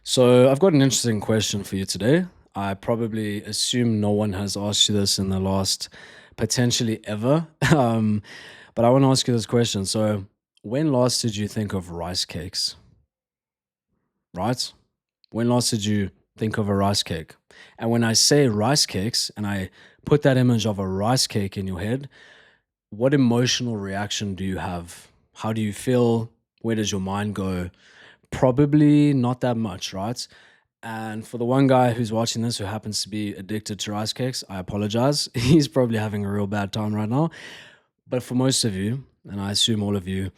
So I've got an interesting question for you today. I probably assume no one has asked you this in the last potentially ever. Um, but I want to ask you this question. So when last did you think of rice cakes, right? When last did you think of a rice cake? And when I say rice cakes and I put that image of a rice cake in your head, what emotional reaction do you have? How do you feel? Where does your mind go? Probably not that much, right? And for the one guy who's watching this who happens to be addicted to rice cakes, I apologize. He's probably having a real bad time right now. But for most of you, and I assume all of you,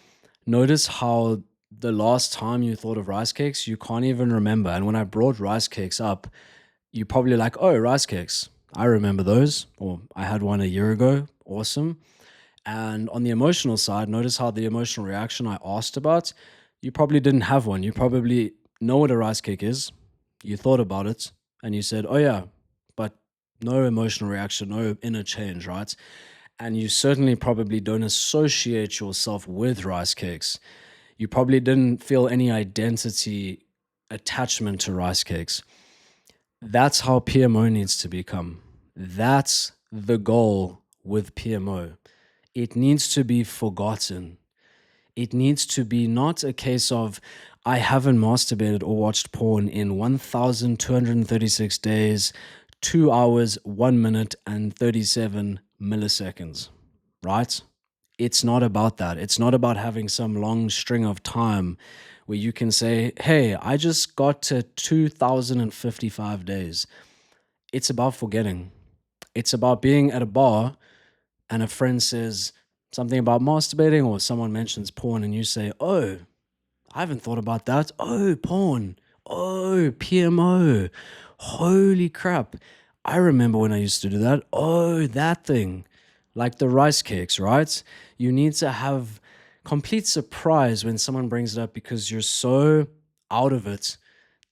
notice how the last time you thought of rice cakes, you can't even remember. And when I brought rice cakes up, you probably like, oh, rice cakes. I remember those. Or I had one a year ago. Awesome. And on the emotional side, notice how the emotional reaction I asked about, you probably didn't have one. You probably know what a rice cake is. You thought about it and you said, oh, yeah, but no emotional reaction, no inner change, right? And you certainly probably don't associate yourself with rice cakes. You probably didn't feel any identity attachment to rice cakes. That's how PMO needs to become. That's the goal with PMO. It needs to be forgotten. It needs to be not a case of, I haven't masturbated or watched porn in 1,236 days, 2 hours, 1 minute, and 37 milliseconds, right? It's not about that. It's not about having some long string of time where you can say, hey, I just got to 2,055 days. It's about forgetting. It's about being at a bar and a friend says something about masturbating or someone mentions porn and you say, oh, I haven't thought about that. Oh, porn. Oh, PMO. Holy crap. I remember when I used to do that. Oh, that thing. Like the rice cakes, right? You need to have complete surprise when someone brings it up because you're so out of it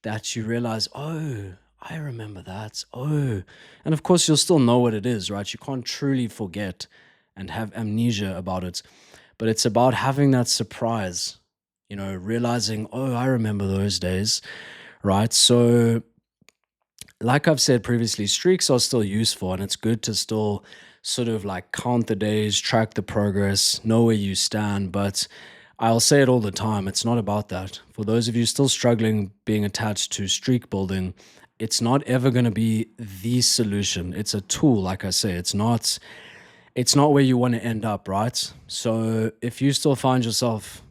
that you realize, oh, I remember that. Oh, and of course, you'll still know what it is, right? You can't truly forget and have amnesia about it, but it's about having that surprise, realizing, oh, I remember those days, right? So, like I've said previously, streaks are still useful and it's good to still sort of like count the days, track the progress, know where you stand. But I'll say it all the time, it's not about that. For those of you still struggling being attached to streak building, it's not ever going to be the solution. It's a tool, like I say. It's not where you want to end up, right? So if you still find yourself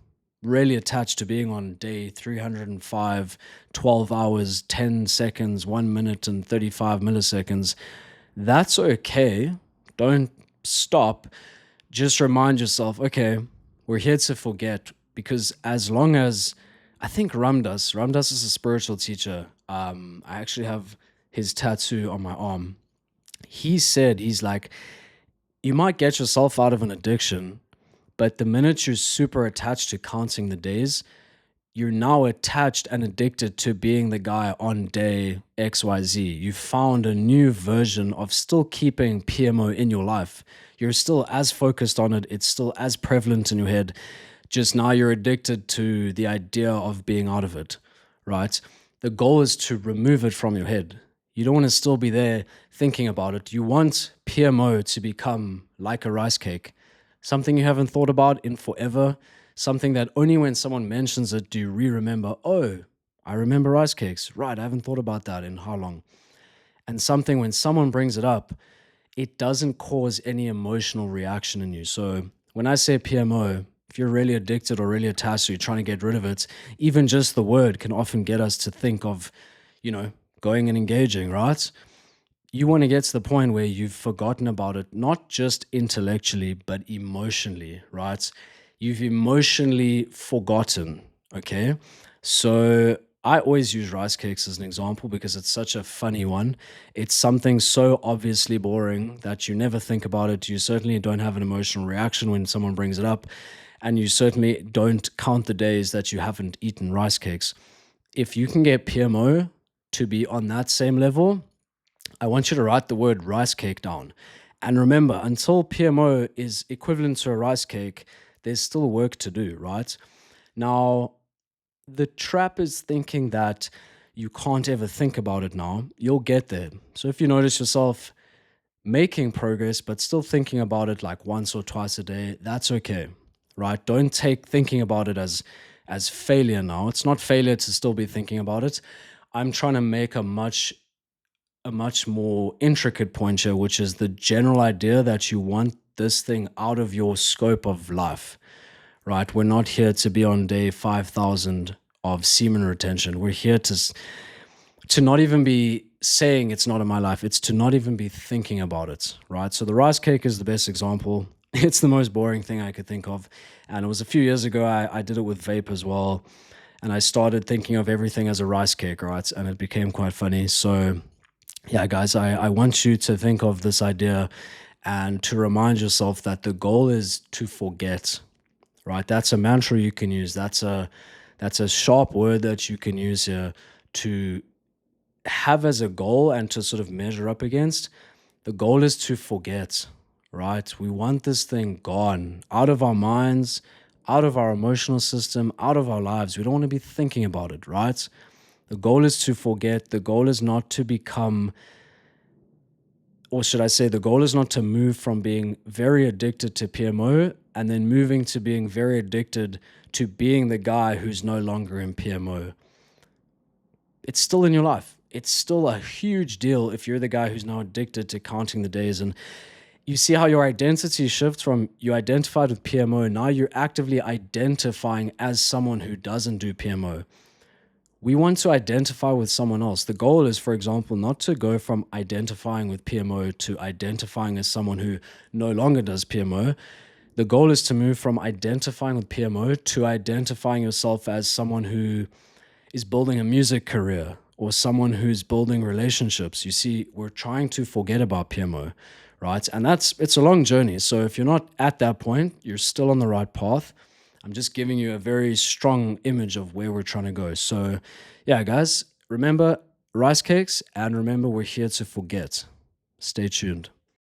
really attached to being on day 305, 12 hours, 10 seconds, 1 minute, and 35 milliseconds, that's okay. Don't stop. Just remind yourself, okay, we're here to forget because as long as I think Ramdas is a spiritual teacher. I actually have his tattoo on my arm. He said, he's like, you might get yourself out of an addiction, but the minute you're super attached to counting the days, you're now attached and addicted to being the guy on day XYZ. You found a new version of still keeping PMO in your life. You're still as focused on it, it's still as prevalent in your head. Just now you're addicted to the idea of being out of it, right? The goal is to remove it from your head. You don't want to still be there thinking about it. You want PMO to become like a rice cake, something you haven't thought about in forever, something that only when someone mentions it do you remember, oh, I remember rice cakes. Right, I haven't thought about that in how long? And something when someone brings it up, it doesn't cause any emotional reaction in you. So when I say PMO, if you're really addicted or really attached, or you're trying to get rid of it, even just the word can often get us to think of, going and engaging, right? You want to get to the point where you've forgotten about it, not just intellectually, but emotionally, right? You've emotionally forgotten, okay? So I always use rice cakes as an example because it's such a funny one. It's something so obviously boring that you never think about it. You certainly don't have an emotional reaction when someone brings it up, and you certainly don't count the days that you haven't eaten rice cakes. If you can get PMO to be on that same level, I want you to write the word rice cake down. And remember, until PMO is equivalent to a rice cake, there's still work to do, right? Now, the trap is thinking that you can't ever think about it now, you'll get there. So if you notice yourself making progress, but still thinking about it like once or twice a day, that's okay, right? Don't take thinking about it as failure now. It's not failure to still be thinking about it. I'm trying to make a much more intricate point here, which is the general idea that you want this thing out of your scope of life, right? We're not here to be on day 5,000 of semen retention. We're here to not even be saying it's not in my life. It's to not even be thinking about it, right? So the rice cake is the best example. It's the most boring thing I could think of. And it was a few years ago, I did it with vape as well. And I started thinking of everything as a rice cake, right? And it became quite funny. So yeah, guys, I want you to think of this idea and to remind yourself that the goal is to forget, right? That's a mantra you can use. That's a sharp word that you can use here to have as a goal and to sort of measure up against. The goal is to forget, right? We want this thing gone out of our minds, out of our emotional system, out of our lives. We don't want to be thinking about it, right? The goal is to forget. The goal is not to become, or should I say, the goal is not to move from being very addicted to PMO and then moving to being very addicted to being the guy who's no longer in PMO. It's still in your life. It's still a huge deal if you're the guy who's now addicted to counting the days. And you see how your identity shifts from you identified with PMO, now you're actively identifying as someone who doesn't do PMO. We want to identify with someone else. The goal is, for example, not to go from identifying with PMO to identifying as someone who no longer does PMO. The goal is to move from identifying with PMO to identifying yourself as someone who is building a music career or someone who's building relationships. You see, we're trying to forget about PMO, right? And it's a long journey. So if you're not at that point, you're still on the right path. I'm just giving you a very strong image of where we're trying to go. So yeah, guys, remember rice cakes and remember we're here to forget. Stay tuned.